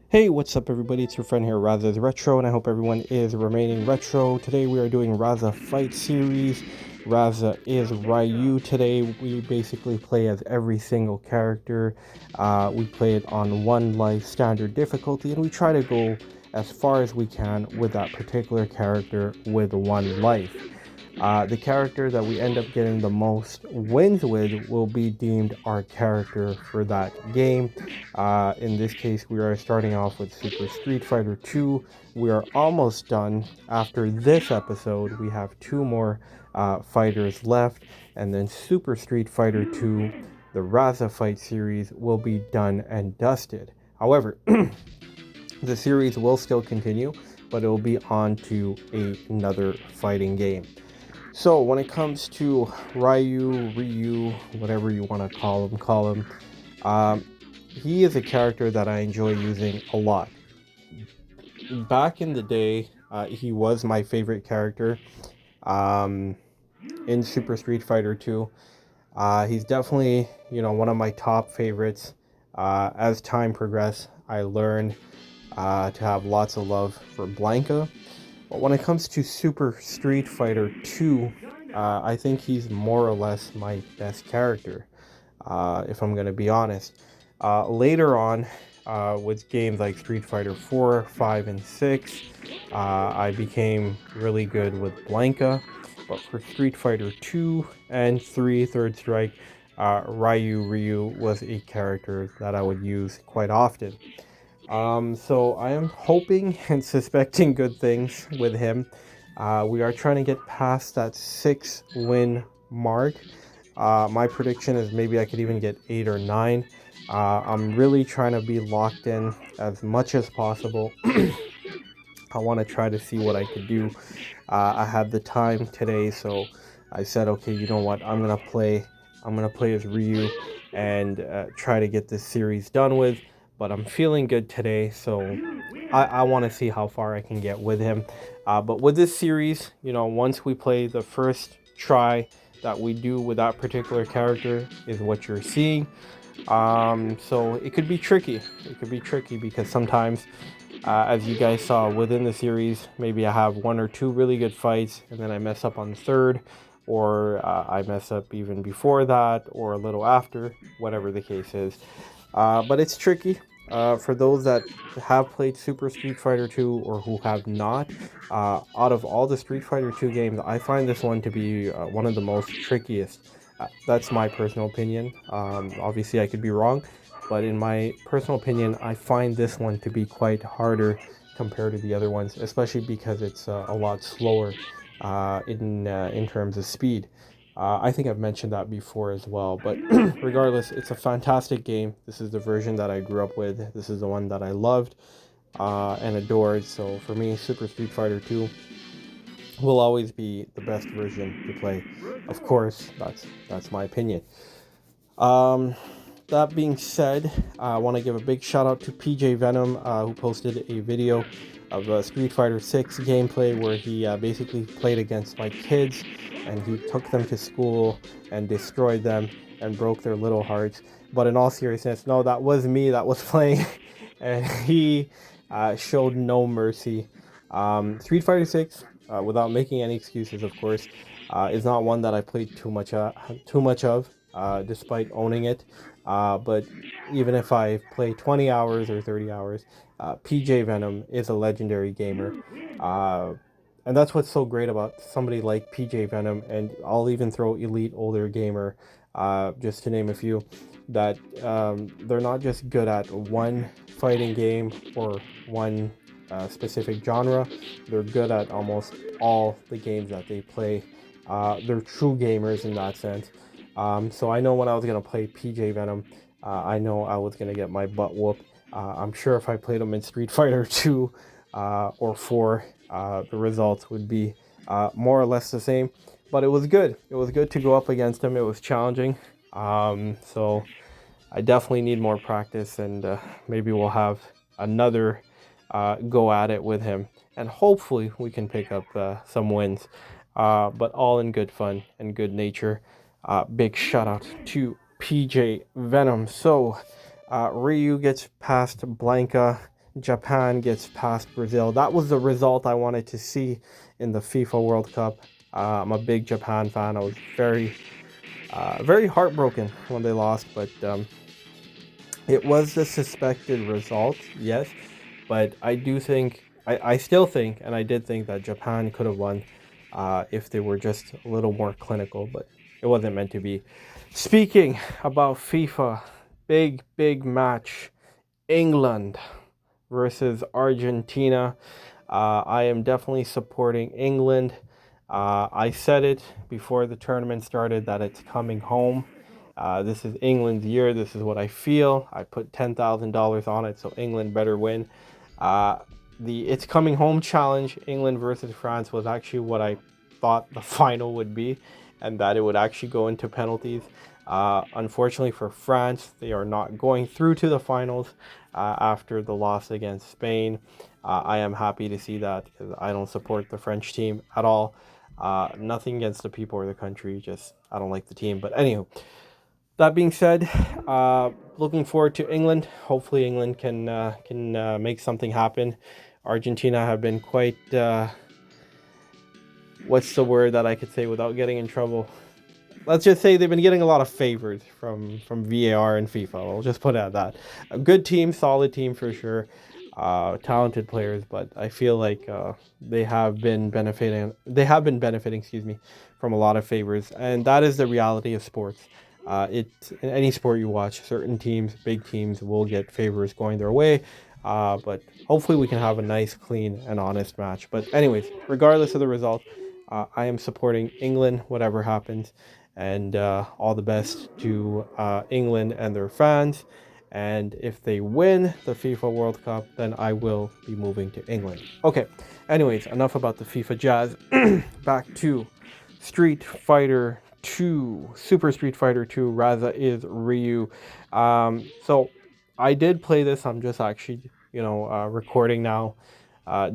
Hey, what's up everybody? It's your friend here, Raza the Retro, and I hope everyone is remaining retro. Today we are doing Raza Fight Series. Raza is Ryu. Today we basically play as every single character. We play it on one life standard difficulty, and we try to go as far as we can with that particular character with one life. The character that we end up getting the most wins with will be deemed our character for that game. In this case, we are starting off with Super Street Fighter 2. We are almost done. After this episode, we have two more fighters left, and then Super Street Fighter 2, the Raza Fight series, will be done and dusted. However, the series will still continue, but it will be on to another fighting game. So when it comes to Ryu, whatever you want to call him. Um, he is a character that I enjoy using a lot. Back in the day, he was my favorite character um, in Super Street Fighter 2. He's definitely, one of my top favorites. As time progressed, I learned to have lots of love for Blanka. But when it comes to Super Street Fighter 2, I think he's more or less my best character, if I'm going to be honest. Later on, with games like Street Fighter 4, 5, and 6, I became really good with Blanka. But for Street Fighter 2 and 3, Third Strike, Ryu was a character that I would use quite often. So I am hoping and suspecting good things with him. We are trying to get past that 6 win mark. My prediction is maybe I could even get 8 or 9. I'm really trying to be locked in as much as possible. I want to try to see what I could do. I had the time today, so I said, okay, you know what? I'm gonna play. I'm gonna play as Ryu and try to get this series done with. But I'm feeling good today, so I want to see how far I can get with him. But with this series, once we play the first try that we do with that particular character is what you're seeing. So it could be tricky. It could be tricky because sometimes, as you guys saw within the series, maybe I have one or two really good fights and then I mess up on the third, or I mess up even before that or a little after, whatever the case is. But it's tricky. For those that have played Super Street Fighter 2 or who have not, out of all the Street Fighter 2 games, I find this one to be one of the most trickiest. That's my personal opinion. Obviously, I could be wrong, but in my personal opinion, I find this one to be quite harder compared to the other ones, especially because it's a lot slower in terms of speed. I think I've mentioned that before as well, but regardless, it's a fantastic game. This is the version that I grew up with. This is the one that I loved and adored. So for me, Super Street Fighter 2 will always be the best version to play. Of course, that's my opinion. Um, that being said, I want to give a big shout out to PJ Venom, who posted a video of Street Fighter 6 gameplay where he basically played against my kids and he took them to school and destroyed them and broke their little hearts. But in all seriousness, no, that was me that was playing, and he showed no mercy. Street Fighter 6, without making any excuses, of course, is not one that I played too much of, despite owning it. But even if I play 20 hours or 30 hours, PJ Venom is a legendary gamer. Uh, and that's what's so great about somebody like PJ Venom, and I'll even throw Elite Older Gamer, just to name a few, that they're not just good at one fighting game or one specific genre, they're good at almost all the games that they play. They're true gamers in that sense. So I know when I was going to play PJ Venom, I know I was going to get my butt whooped. I'm sure if I played him in Street Fighter 2 or 4, the results would be more or less the same. But it was good. It was good to go up against him. It was challenging. So I definitely need more practice, and maybe we'll have another go at it with him. And hopefully we can pick up some wins. But all in good fun and good nature. Big shout out to PJ Venom. So Ryu gets past Blanka. Japan gets past Brazil. That was the result I wanted to see in the FIFA World Cup. I'm a big Japan fan. I was very heartbroken when they lost, but it was the suspected result, yes. But I still think, and I did think that Japan could have won if they were just a little more clinical, but it wasn't meant to be. Speaking about FIFA, big match. England versus Argentina. I am definitely supporting England. I said it before the tournament started that it's coming home. This is England's year. This is what I feel. I put $10,000 on it, so England better win. Uh, the It's Coming Home challenge, England versus France, was actually what I thought the final would be, and that it would actually go into penalties. Unfortunately for France, they are not going through to the finals after the loss against Spain. I am happy to see that because I don't support the French team at all. Nothing against the people or the country, just I don't like the team. But anywho, that being said, looking forward to England. Hopefully, England can make something happen. Argentina have been quite what's the word that I could say without getting in trouble? Let's just say they've been getting a lot of favors from VAR and FIFA. We'll just put it at that. A good team, solid team for sure. Talented players, but I feel like they have been benefiting. They have been benefiting, excuse me, from a lot of favors, and that is the reality of sports. In any sport you watch, certain teams, big teams, will get favors going their way. But hopefully we can have a nice, clean, and honest match. But anyways, regardless of the result, I am supporting England, whatever happens, and all the best to England and their fans. And if they win the FIFA World Cup, then I will be moving to England. Okay, anyways, enough about the FIFA jazz. Back to Street Fighter 2, Super Street Fighter 2, Raza is Ryu. So I did play this. I'm just actually, recording now,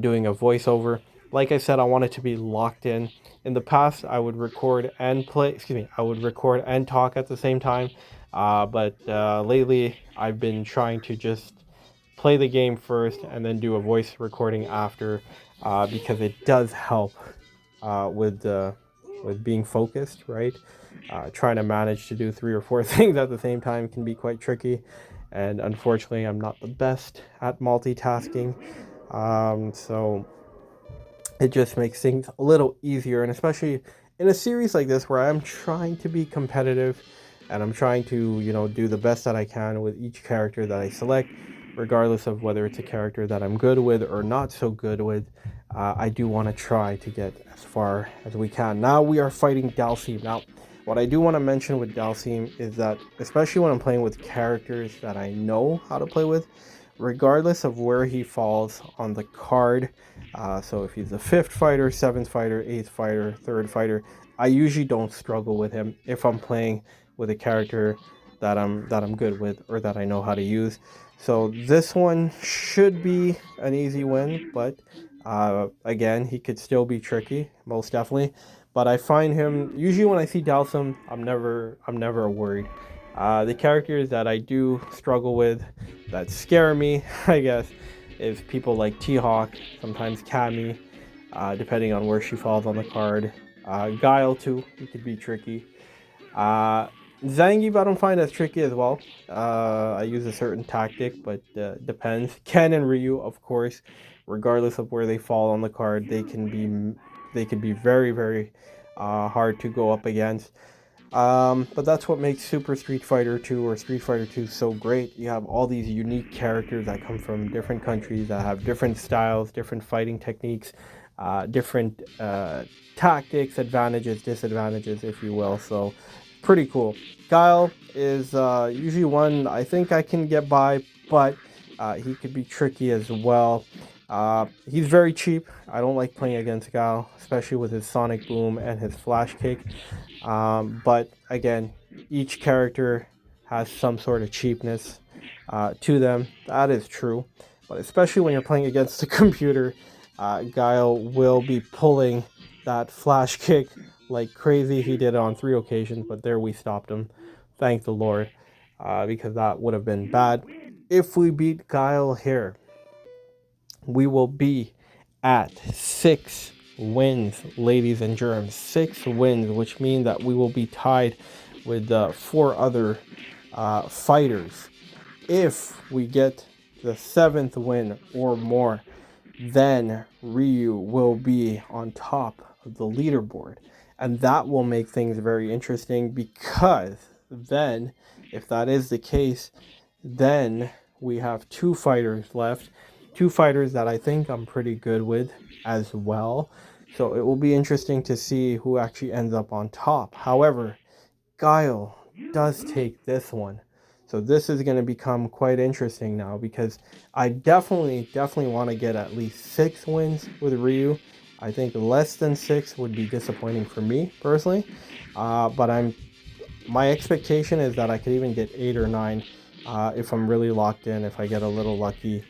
doing a voiceover. Like I said, I want it to be locked in. In the past, I would record and play. Excuse me, I would record and talk at the same time. But lately, I've been trying to just play the game first and then do a voice recording after, because it does help with being focused, right? Trying to manage to do 3 or 4 things at the same time can be quite tricky, and unfortunately, I'm not the best at multitasking. So it just makes things a little easier, and especially in a series like this where I'm trying to be competitive and I'm trying to do the best that I can with each character that I select, regardless of whether it's a character that I'm good with or not so good with. I do want to try to get as far as we can. Now we are fighting Dhalsim. Now what I do want to mention with Dhalsim is that, especially when I'm playing with characters that I know how to play with, regardless of where he falls on the card, so if he's a 5th fighter, 7th fighter, 8th fighter, 3rd fighter, I usually don't struggle with him if I'm playing with a character that I'm good with or that I know how to use. So this one should be an easy win, but again, he could still be tricky, most definitely. But I find him usually when I see Dhalsim, I'm never worried. The characters that I do struggle with, that scare me, I guess, is people like T-Hawk, sometimes Cammy, depending on where she falls on the card. Guile too, he could be tricky. Uh, Zangief I don't find as tricky as well. I use a certain tactic, but depends. Ken and Ryu, of course, regardless of where they fall on the card, they can be very hard to go up against. But that's what makes Super Street Fighter 2 or Street Fighter 2 so great. You have all these unique characters that come from different countries that have different styles, different fighting techniques, different tactics, advantages, disadvantages, if you will. So, pretty cool. Guile is usually one I think I can get by, but he could be tricky as well. He's very cheap. I don't like playing against Guile, especially with his Sonic Boom and his Flash Kick. But again, each character has some sort of cheapness to them. That is true. But especially when you're playing against the computer, Guile will be pulling that Flash Kick like crazy. He did it on 3 occasions, but there we stopped him. Thank the Lord, because that would have been bad if we beat Guile here. we will be at 6 wins, ladies and germs. 6 wins, which means that we will be tied with 4 other fighters. If we get the 7th win or more, then Ryu will be on top of the leaderboard. And that will make things very interesting, because then, if that is the case, then we have 2 fighters left. 2 fighters that I think I'm pretty good with as well. So it will be interesting to see who actually ends up on top. However, Guile does take this one. So this is going to become quite interesting now, because I definitely want to get at least 6 wins with Ryu. I think less than 6 would be disappointing for me personally. But my expectation is that I could even get 8 or 9 if I'm really locked in, if I get a little lucky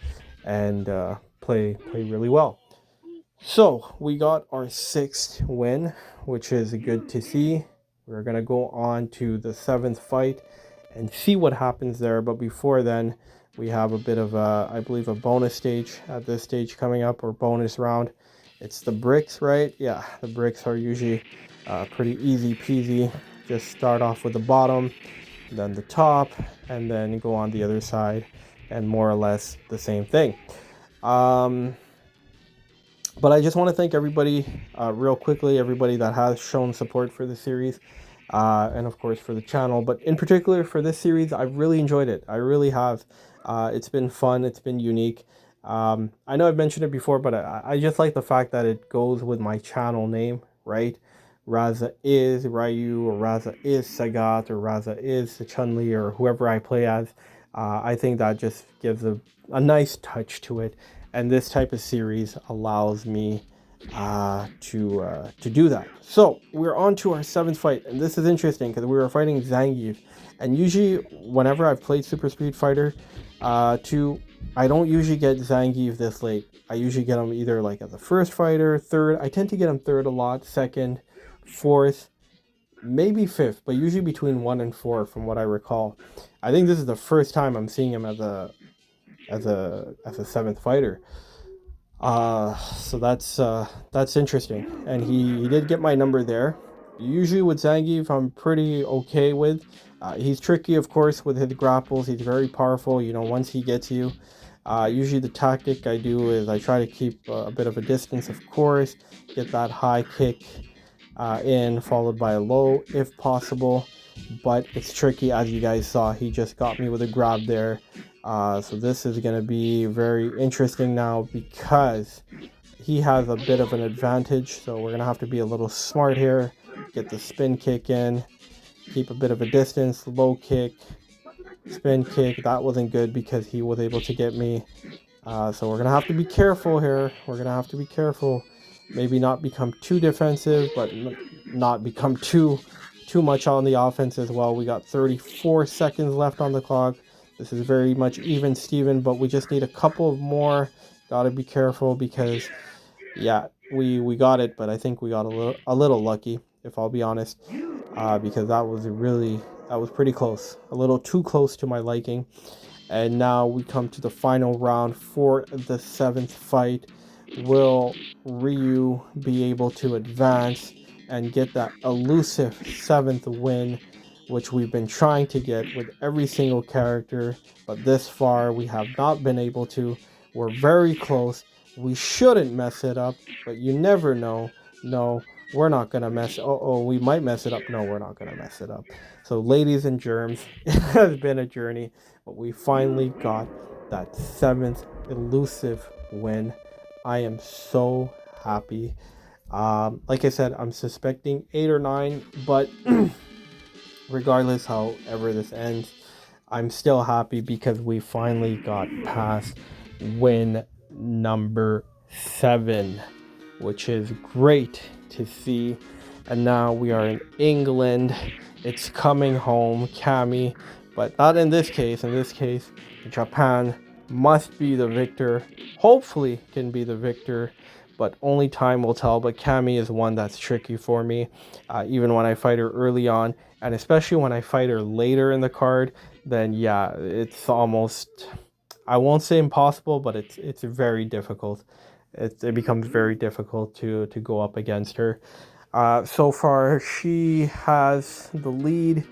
and play really well. So we got our 6th win, which is good to see. We're going to go on to the 7th fight and see what happens there. But before then, we have a bit of I believe a bonus stage at this stage coming up, or bonus round. It's the bricks, right? Yeah, the bricks are usually pretty easy peasy. Just start off with the bottom, then the top, and then go on the other side, and more or less the same thing. But I just want to thank everybody real quickly, everybody that has shown support for the series, and of course for the channel. But in particular for this series, I've really enjoyed it. I really have. It's been fun. It's been unique. I know I've mentioned it before, but I just like the fact that it goes with my channel name, right? Raza is Ryu, or Raza is Sagat, or Raza is Chun-Li, or whoever I play as. I think that just gives a nice touch to it. And this type of series allows me to do that. So we're on to our 7th fight, and this is interesting because we were fighting Zangief. And usually, whenever I've played Super Street Fighter 2, I don't usually get Zangief this late. I usually get him either like as a first fighter, third. I tend to get him third a lot, second, fourth, maybe fifth, but usually between 1 and 4, from what I recall. I think this is the first time I'm seeing him as a 7th fighter. So that's interesting, and he did get my number there. Usually with Zangief, I'm pretty okay with. He's tricky, of course, with his grapples. He's very powerful. You know, once he gets you, usually the tactic I do is I try to keep a bit of a distance, of course, get that high kick in, followed by a low if possible. But it's tricky, as you guys saw. He just got me with a grab there. So this is going to be very interesting now, because he has a bit of an advantage. So we're going to have to be a little smart here. Get the spin kick in. Keep a bit of a distance. Low kick. Spin kick. That wasn't good because he was able to get me. So we're going to have to be careful here. We're going to have to be careful. Maybe not become too defensive, but not become too much on the offense as well. We got 34 seconds left on the clock. This is very much even Steven, but we just need a couple more. Got to be careful because, yeah, we got it, but I think we got a little lucky, if I'll be honest, because that was pretty close. A little too close to my liking. And now we come to the final round for the 7th fight. Will Ryu be able to advance and get that elusive 7th win, which we've been trying to get with every single character, but this far we have not been able to. We're very close. We shouldn't mess it up, but you never know. No, we're not gonna mess. We might mess it up. No, we're not gonna mess it up. So, ladies and germs, it has been a journey, but we finally got that 7th elusive win. I am so happy. Like I said, I'm suspecting 8 or 9, but regardless, however this ends, I'm still happy because we finally got past win number 7, which is great to see. And now we are in England. It's coming home, Cammy, but not in this case. In this case, Japan must be the victor. Hopefully can be the victor, but only time will tell. But Cammy is one that's tricky for me, even when I fight her early on, and especially when I fight her later in the card. Then yeah, it's almost I won't say impossible, but it's very difficult. It becomes very difficult to go up against her. So far, she has the lead.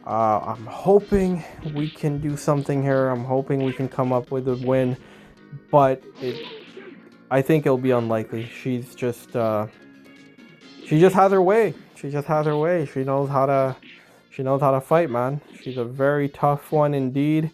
I'm hoping we can do something here. I'm hoping we can come up with a win, but I think it'll be unlikely. She just has her way. She just has her way. She knows how to fight, man. She's a very tough one indeed,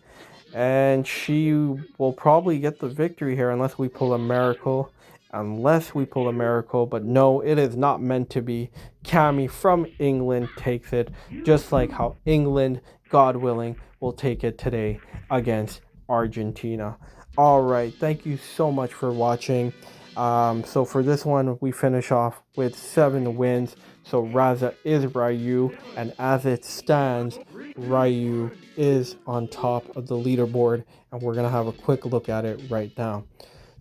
and she will probably get the victory here unless we pull a miracle. Unless we pull a miracle, but no, it is not meant to be. Cammy from England takes it, just like how England, God willing, will take it today against Argentina. All right, thank you so much for watching. So for this one, we finish off with 7 wins. So Raza is Ryu, and as it stands, Ryu is on top of the leaderboard, and we're gonna have a quick look at it right now.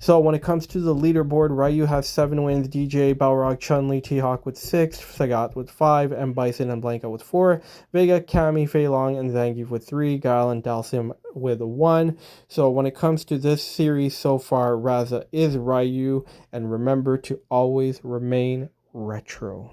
So when it comes to the leaderboard, Ryu has 7 wins, Deejay, Balrog, Chun-Li, T-Hawk with 6, Sagat with 5, and Bison and Blanka with 4, Vega, Cammy, Fei Long, and Zangief with 3, Guile and Dhalsim with 1. So when it comes to this series so far, Raza is Ryu, and remember to always remain retro.